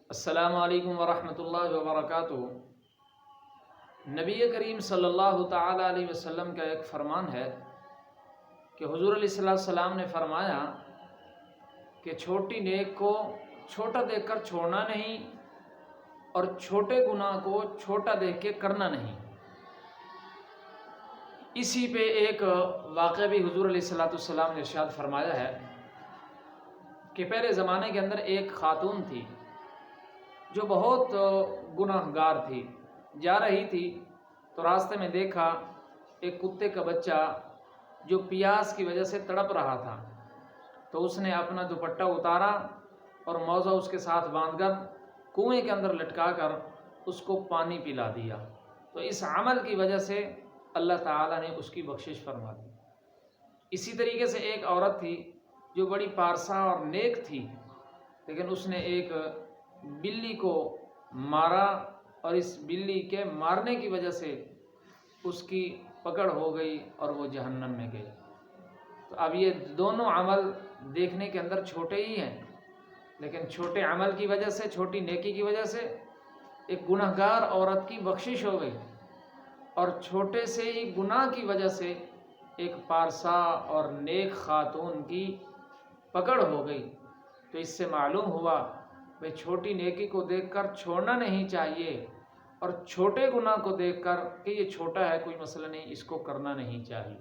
السلام علیکم ورحمۃ اللہ وبرکاتہ۔ نبی کریم صلی اللہ تعالیٰ علیہ وسلم کا ایک فرمان ہے کہ حضور علیہ السلام نے فرمایا کہ چھوٹی نیک کو چھوٹا دیکھ کر چھوڑنا نہیں اور چھوٹے گناہ کو چھوٹا دیکھ کے کرنا نہیں۔ اسی پہ ایک واقعہ بھی حضور علیہ السلام نے ارشاد فرمایا ہے کہ پہلے زمانے کے اندر ایک خاتون تھی جو بہت گناہ گار تھی۔ جا رہی تھی تو راستے میں دیکھا ایک کتے کا بچہ جو پیاس کی وجہ سے تڑپ رہا تھا، تو اس نے اپنا دوپٹہ اتارا اور موزہ اس کے ساتھ باندھ کر کنویں کے اندر لٹکا کر اس کو پانی پلا دیا۔ تو اس عمل کی وجہ سے اللہ تعالیٰ نے اس کی بخشش فرما دی۔ اسی طریقے سے ایک عورت تھی جو بڑی پارسا اور نیک تھی، لیکن اس نے ایک بلی کو مارا اور اس بلی کے مارنے کی وجہ سے اس کی پکڑ ہو گئی اور وہ جہنم میں گئی۔ تو اب یہ دونوں عمل دیکھنے کے اندر چھوٹے ہی ہیں، لیکن چھوٹے عمل کی وجہ سے، چھوٹی نیکی کی وجہ سے ایک گناہ گار عورت کی بخشش ہو گئی، اور چھوٹے سے ہی گناہ کی وجہ سے ایک پارسا اور نیک خاتون کی پکڑ ہو گئی۔ تو اس سے معلوم ہوا بھئی چھوٹی نیکی کو دیکھ کر چھوڑنا نہیں چاہیے، اور چھوٹے گناہ کو دیکھ کر کہ یہ چھوٹا ہے کوئی مسئلہ نہیں، اس کو کرنا نہیں چاہیے۔